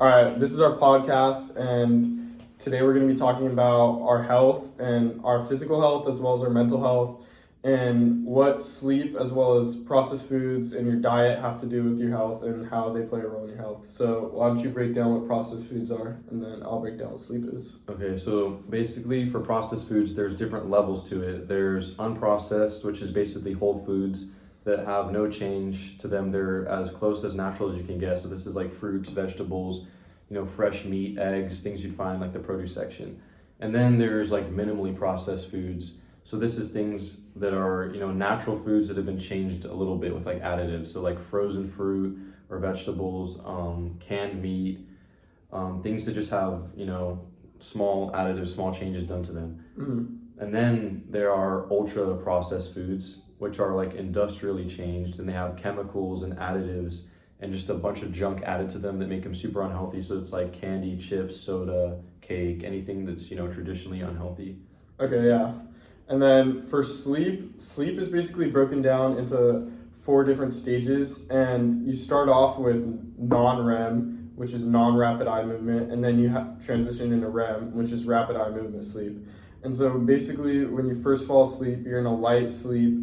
All right, this is our podcast, and today we're going to be talking about our health and our physical health as well as our mental health, and what sleep as well as processed foods and your diet have to do with your health and how they play a role in your health. So, why don't you break down what processed foods are, and then I'll break down what sleep is. Okay, so basically for processed foods, there's different levels to it. There's unprocessed, which is basically whole foods that have no change to them. They're as close as natural as you can get. So this is like fruits, vegetables, fresh meat, eggs, things you'd find like the produce section. And then there's like minimally processed foods. So this is things that are, natural foods that have been changed a little bit with like additives. So like frozen fruit or vegetables, canned meat, things that just have, small additives, small changes done to them. And then there are ultra processed foods, which are like industrially changed, and they have chemicals and additives and just a bunch of junk added to them that make them super unhealthy. So it's like candy, chips, soda, cake, anything that's, traditionally unhealthy. Okay, yeah. And then for sleep is basically broken down into 4 different stages, and you start off with non-REM, which is non-rapid eye movement, and then you transition into REM, which is rapid eye movement sleep. And so basically, when you first fall asleep, you're in a light sleep,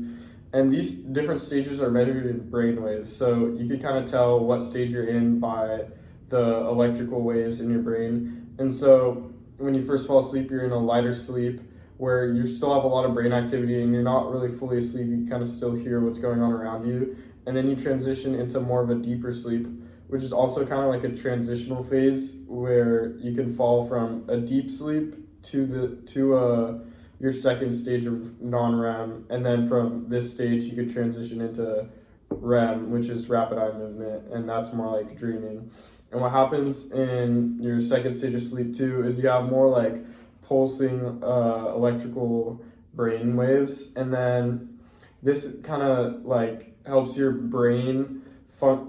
and these different stages are measured in brain waves. So you can kind of tell what stage you're in by the electrical waves in your brain. And so when you first fall asleep, you're in a lighter sleep where you still have a lot of brain activity and you're not really fully asleep. You kind of still hear what's going on around you. And then you transition into more of a deeper sleep, which is also kind of like a transitional phase where you can fall from a deep sleep to your second stage of non-REM, and then from this stage you could transition into REM, which is rapid eye movement, and that's more like dreaming. And what happens in your second stage of sleep too is you have more like pulsing electrical brain waves, and then this kind of like helps your brain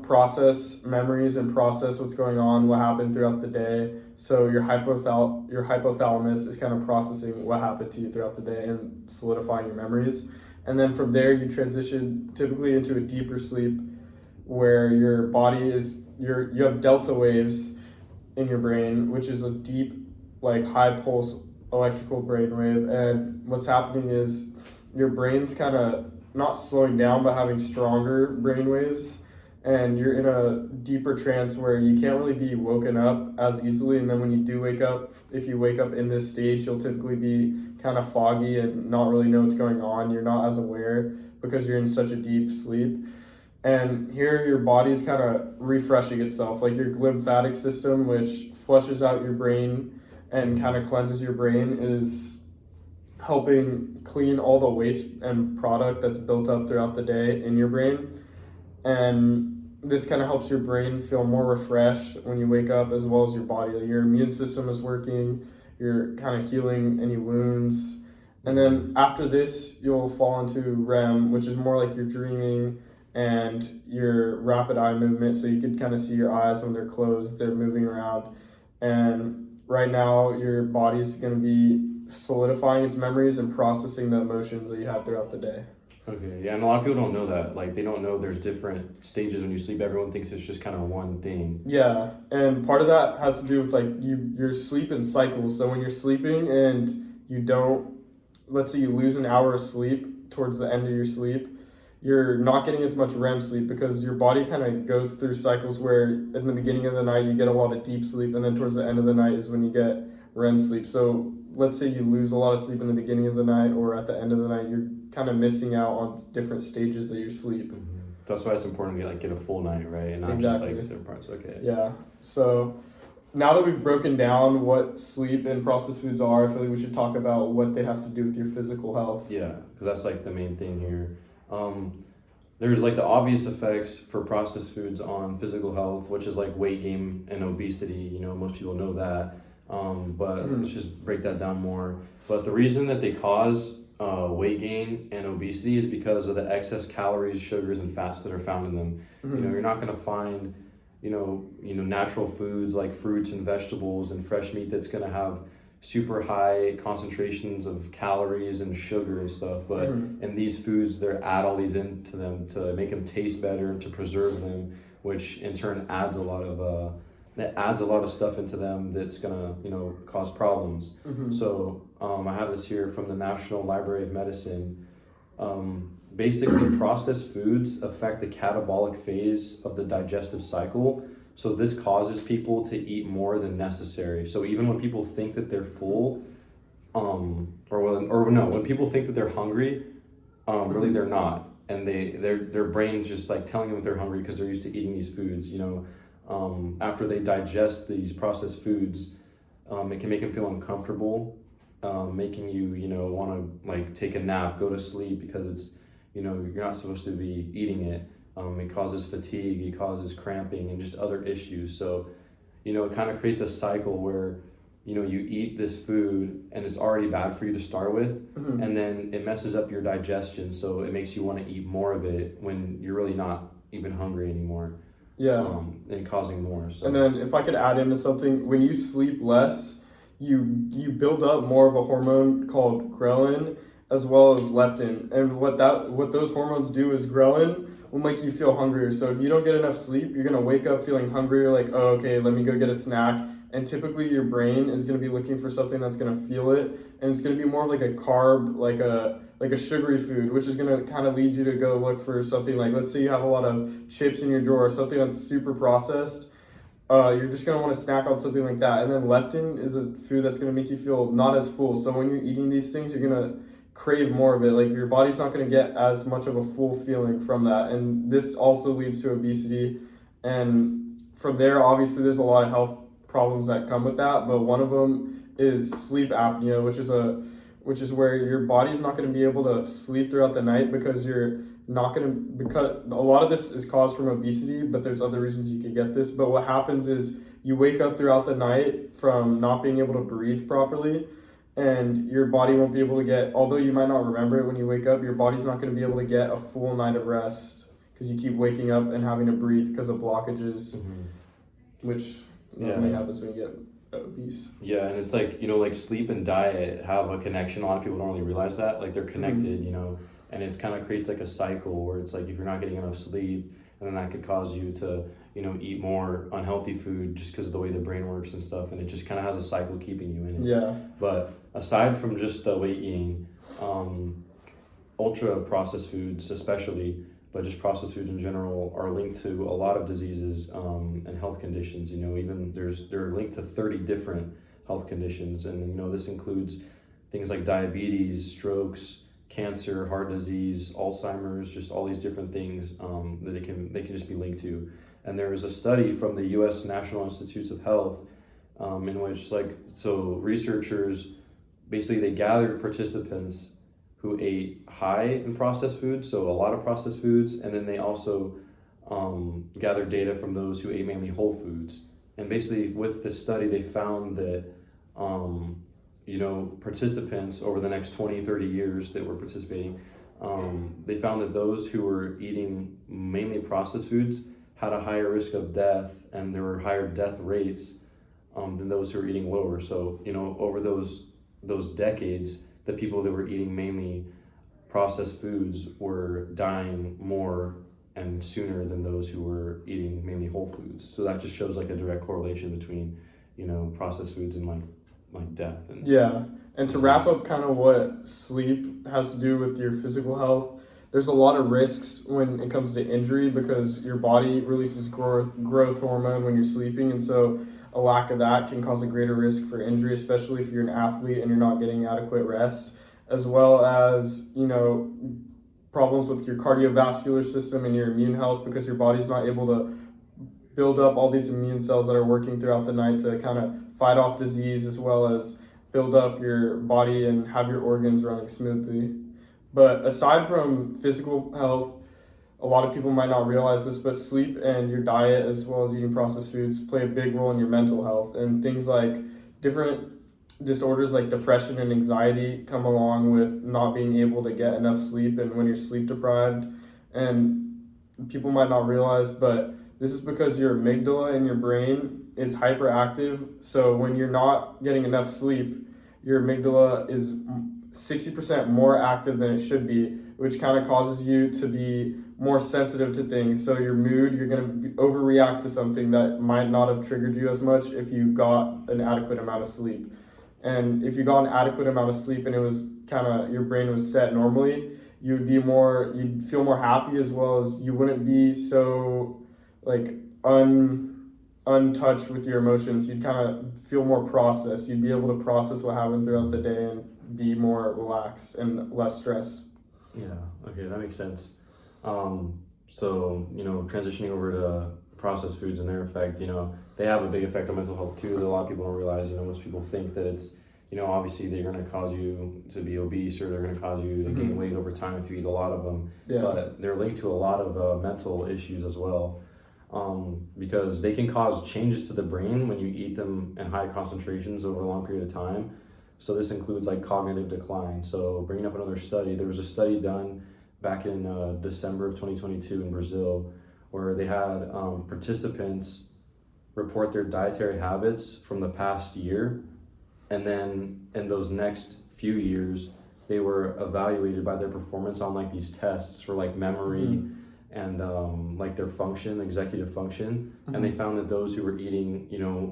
process memories and process what's going on, what happened throughout the day. So your hypothalamus is kind of processing what happened to you throughout the day and solidifying your memories. And then from there you transition typically into a deeper sleep where your body is you have delta waves in your brain, which is a deep, like high pulse electrical brain wave. And what's happening is your brain's kind of not slowing down but having stronger brain waves, and you're in a deeper trance where you can't really be woken up as easily. And then when you do wake up, if you wake up in this stage, you'll typically be kind of foggy and not really know what's going on. You're not as aware because you're in such a deep sleep. And here your body's kind of refreshing itself, like your lymphatic system, which flushes out your brain and kind of cleanses your brain, is helping clean all the waste and product that's built up throughout the day in your brain. And this kind of helps your brain feel more refreshed when you wake up, as well as your body. Your immune system is working, you're kind of healing any wounds. And then after this, you'll fall into REM, which is more like you're dreaming and your rapid eye movement. So you can kind of see your eyes when they're closed, they're moving around. And right now, your body's going to be solidifying its memories and processing the emotions that you had throughout the day. Okay, yeah, and a lot of people don't know that. Like, they don't know there's different stages when you sleep. Everyone thinks it's just kind of one thing. Yeah, and part of that has to do with like your sleep in cycles. So when you're sleeping and you don't, let's say you lose an hour of sleep towards the end of your sleep, you're not getting as much REM sleep because your body kind of goes through cycles where in the beginning of the night you get a lot of deep sleep, and then towards the end of the night is when you get REM sleep. So let's say you lose a lot of sleep in the beginning of the night or at the end of the night, you're kind of missing out on different stages of your sleep. That's why it's important to get a full night, right? And not Exactly. just like certain parts. Okay. Yeah. So now that we've broken down what sleep and processed foods are, I feel like we should talk about what they have to do with your physical health. Yeah, because that's like the main thing here. There's like the obvious effects for processed foods on physical health, which is like weight gain and obesity. Most people know that. But let's just break that down more. But the reason that they cause weight gain and obesity is because of the excess calories, sugars, and fats that are found in them. You're not going to find, natural foods like fruits and vegetables and fresh meat that's going to have super high concentrations of calories and sugar and stuff. But in these foods, they add all these into them to make them taste better and to preserve them, which in turn adds a lot of that adds a lot of stuff into them that's gonna, cause problems. So I have this here from the National Library of Medicine. Basically, processed foods affect the catabolic phase of the digestive cycle. So this causes people to eat more than necessary. So even when people think that they're full, when people think that they're hungry, really they're not, and their brain's just like telling them that they're hungry because they're used to eating these foods. After they digest these processed foods, it can make them feel uncomfortable, making you want to like take a nap, go to sleep because it's you're not supposed to be eating it. It causes fatigue, it causes cramping, and just other issues. So, it kind of creates a cycle where, you eat this food and it's already bad for you to start with, and then it messes up your digestion. So it makes you want to eat more of it when you're really not even hungry anymore. Yeah. And causing more. So. And then if I could add into something, when you sleep less, you build up more of a hormone called ghrelin as well as leptin. And what those hormones do is ghrelin will make you feel hungrier. So if you don't get enough sleep, you're gonna wake up feeling hungrier, like, oh, okay, let me go get a snack. And typically your brain is gonna be looking for something that's gonna feel it, and it's gonna be more of like a carb, like a sugary food, which is gonna kind of lead you to go look for something like, let's say you have a lot of chips in your drawer, something that's super processed. You're just gonna want to snack on something like that. And then leptin is a food that's gonna make you feel not as full. So when you're eating these things, you're gonna crave more of it. Like your body's not gonna get as much of a full feeling from that. And this also leads to obesity. And from there, obviously, there's a lot of health problems that come with that. But one of them is sleep apnea, which is where your body's not going to be able to sleep throughout the night because because a lot of this is caused from obesity, but there's other reasons you could get this. But what happens is you wake up throughout the night from not being able to breathe properly, and your body won't be able to get, although you might not remember it when you wake up, your body's not going to be able to get a full night of rest because you keep waking up and having to breathe because of blockages, which normally happens when you get obese. Yeah, and it's like, like sleep and diet have a connection. A lot of people don't really realize that. Like they're connected, and it's kind of creates like a cycle where it's like if you're not getting enough sleep, and then that could cause you to, eat more unhealthy food just because of the way the brain works and stuff. And it just kind of has a cycle keeping you in it. Yeah. But aside from just the weight gain, ultra processed foods especially, but just processed foods in general are linked to a lot of diseases and health conditions. Even they're linked to 30 different health conditions, and this includes things like diabetes, strokes, cancer, heart disease, Alzheimer's, just all these different things that they can just be linked to. And there was a study from the U.S. National Institutes of Health in which researchers basically they gathered participants who ate high in processed foods, so a lot of processed foods, and then they also gathered data from those who ate mainly whole foods. And basically with this study, they found that, participants over the next 20, 30 years that were participating, they found that those who were eating mainly processed foods had a higher risk of death, and there were higher death rates than those who were eating lower. So, over those decades, the people that were eating mainly processed foods were dying more and sooner than those who were eating mainly whole foods. So that just shows like a direct correlation between, processed foods and like death. And and to wrap up kind of what sleep has to do with your physical health, there's a lot of risks when it comes to injury because your body releases growth hormone when you're sleeping, and so a lack of that can cause a greater risk for injury, especially if you're an athlete and you're not getting adequate rest, as well as, problems with your cardiovascular system and your immune health because your body's not able to build up all these immune cells that are working throughout the night to kind of fight off disease, as well as build up your body and have your organs running smoothly. But aside from physical health, a lot of people might not realize this, but sleep and your diet, as well as eating processed foods, play a big role in your mental health. And things like different disorders like depression and anxiety come along with not being able to get enough sleep and when you're sleep deprived. And people might not realize, but this is because your amygdala in your brain is hyperactive. So when you're not getting enough sleep, your amygdala is 60% more active than it should be, which kind of causes you to be more sensitive to things. So your mood, you're going to overreact to something that might not have triggered you as much if you got an adequate amount of sleep. And if you got an adequate amount of sleep and it was kind of, your brain was set normally, you'd feel more happy, as well as you wouldn't be so like untouched with your emotions. You'd kind of feel more processed. You'd be able to process what happened throughout the day and be more relaxed and less stressed. Yeah, okay, that makes sense. So, transitioning over to processed foods and their effect, they have a big effect on mental health too that a lot of people don't realize. Most people think that it's, obviously they're going to cause you to be obese, or they're going to cause you to gain weight over time if you eat a lot of them. Yeah. But they're linked to a lot of mental issues as well, because they can cause changes to the brain when you eat them in high concentrations over a long period of time. So this includes like cognitive decline. So bringing up another study, there was a study done back in December of 2022 in Brazil, where they had participants report their dietary habits from the past year, and then in those next few years they were evaluated by their performance on like these tests for like memory and like their executive function. And they found that those who were eating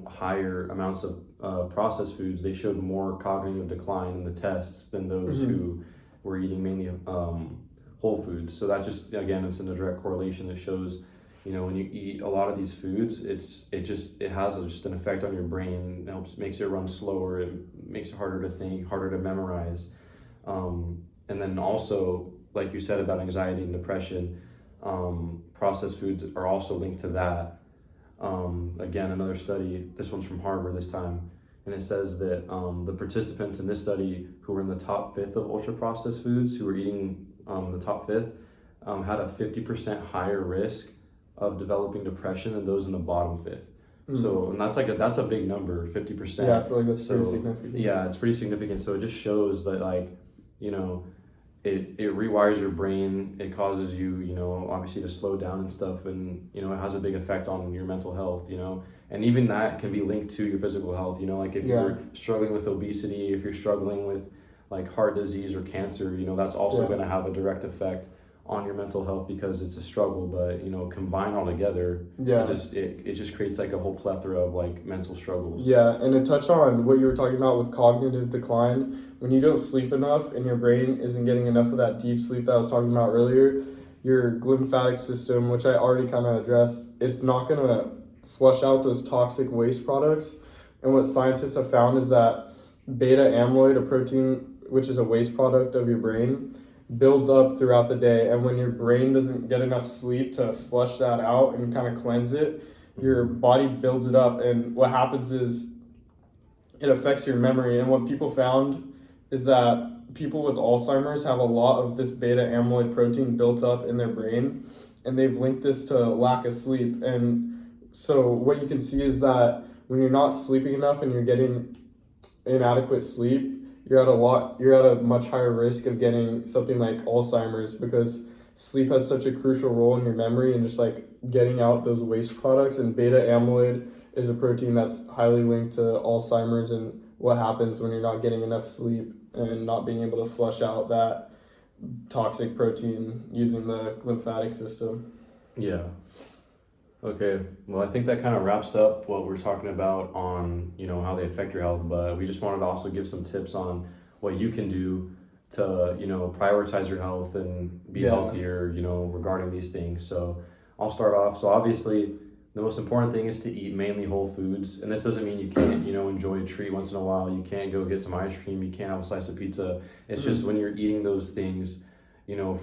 higher amounts of processed foods, they showed more cognitive decline in the tests than those who were eating mainly whole foods. So that just, again, it's in a direct correlation that shows, when you eat a lot of these foods, it has just an effect on your brain. It makes it run slower. It makes it harder to think, harder to memorize. And then also, like you said about anxiety and depression, processed foods are also linked to that. Again, another study, this one's from Harvard this time, and it says that the participants in this study who were in the top fifth of ultra processed foods, who were eating the top fifth, had a 50% higher risk of developing depression than those in the bottom fifth. So, and that's a big number, 50%. Yeah, I feel like that's pretty significant. Yeah, it's pretty significant. So it just shows that it rewires your brain. It causes you, obviously to slow down and stuff, and it has a big effect on your mental health, and even that can be linked to your physical health. Like if you're struggling with obesity, if you're struggling with like heart disease or cancer, that's also going to have a direct effect on your mental health, because it's a struggle. But combined all together, it just creates like a whole plethora of like mental struggles. Yeah, and to touch on what you were talking about with cognitive decline, when you don't sleep enough and your brain isn't getting enough of that deep sleep that I was talking about earlier, your lymphatic system, which I already kind of addressed, it's not going to flush out those toxic waste products. And what scientists have found is that beta amyloid, a protein which is a waste product of your brain, builds up throughout the day. And when your brain doesn't get enough sleep to flush that out and kind of cleanse it, your body builds it up. And what happens is it affects your memory. And what people found is that people with Alzheimer's have a lot of this beta amyloid protein built up in their brain, and they've linked this to lack of sleep. And so what you can see is that when you're not sleeping enough and you're getting inadequate sleep, you're at a much higher risk of getting something like Alzheimer's, because sleep has such a crucial role in your memory and just like getting out those waste products. And beta amyloid is a protein that's highly linked to Alzheimer's and what happens when you're not getting enough sleep and not being able to flush out that toxic protein using the lymphatic system. Yeah. Okay, well, I think that kind of wraps up what we're talking about on, how they affect your health, but we just wanted to also give some tips on what you can do to, prioritize your health and be healthier, regarding these things. So I'll start off. So obviously, the most important thing is to eat mainly whole foods, and this doesn't mean you can't, enjoy a treat once in a while. You can't go get some ice cream, you can't have a slice of pizza. It's just when you're eating those things,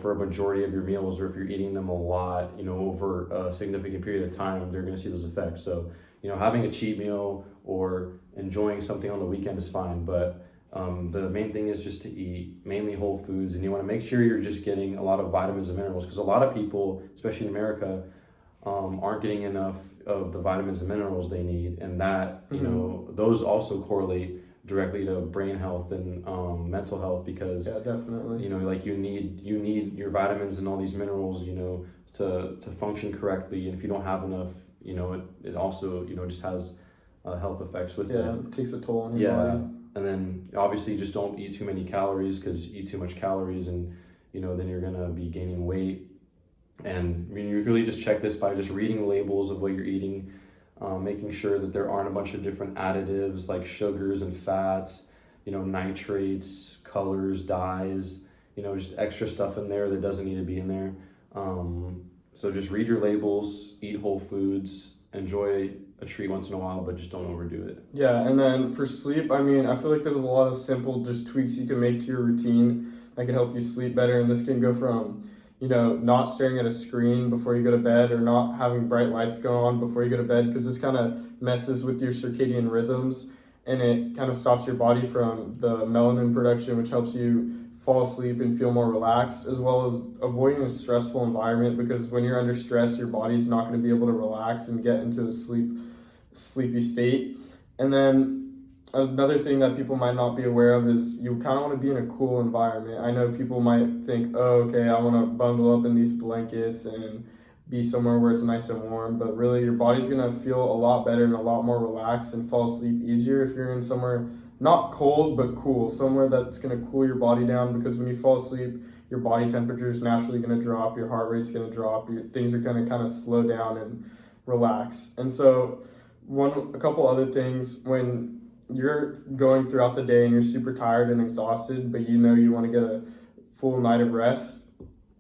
for a majority of your meals, or if you're eating them a lot, over a significant period of time, they're going to see those effects. So, having a cheat meal or enjoying something on the weekend is fine, but the main thing is just to eat mainly whole foods, and you want to make sure you're just getting a lot of vitamins and minerals, because a lot of people, especially in America, aren't getting enough of the vitamins and minerals they need, and that, those also correlate directly to brain health and mental health, because definitely, like you need your vitamins and all these minerals, to function correctly. And if you don't have enough, it also just has health effects with it. It takes a toll on your body. And then obviously just don't eat too many calories, because you eat too much calories and then you're gonna be gaining weight. And I mean, you really just check this by just reading the labels of what you're eating, making sure that there aren't a bunch of different additives like sugars and fats, nitrates, colors, dyes, just extra stuff in there that doesn't need to be in there. So just read your labels, eat whole foods, enjoy a treat once in a while, but just don't overdo it. Yeah, and then for sleep, I mean, I feel like there's a lot of simple just tweaks you can make to your routine that can help you sleep better. And this can go from, not staring at a screen before you go to bed or not having bright lights go on before you go to bed, because this kind of messes with your circadian rhythms and it kind of stops your body from the melanin production, which helps you fall asleep and feel more relaxed, as well as avoiding a stressful environment, because when you're under stress, your body's not going to be able to relax and get into a sleepy state. And then another thing that people might not be aware of is you kind of want to be in a cool environment. I know people might think, oh, okay, I want to bundle up in these blankets and be somewhere where it's nice and warm, but really your body's going to feel a lot better and a lot more relaxed and fall asleep easier if you're in somewhere not cold but cool, somewhere that's going to cool your body down, because when you fall asleep, your body temperature is naturally going to drop, your heart rate's going to drop, things are going to kind of slow down and relax. And so a couple other things: when you're going throughout the day and you're super tired and exhausted, but you want to get a full night of rest,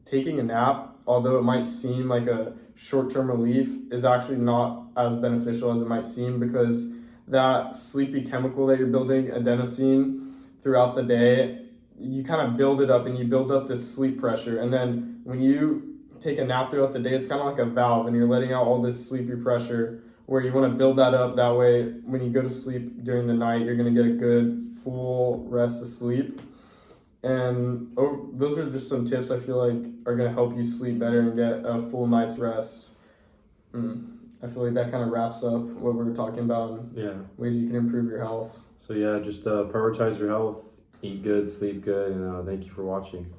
taking a nap, although it might seem like a short-term relief, is actually not as beneficial as it might seem, because that sleepy chemical that you're building, adenosine, throughout the day, you kind of build it up and you build up this sleep pressure. And then when you take a nap throughout the day, it's kind of like a valve and you're letting out all this sleepy pressure, where you want to build that up. That way, when you go to sleep during the night, you're going to get a good full rest of sleep. And those are just some tips I feel like are going to help you sleep better and get a full night's rest. I feel like that kind of wraps up what we were talking about and ways you can improve your health. So yeah, just prioritize your health, eat good, sleep good, and thank you for watching.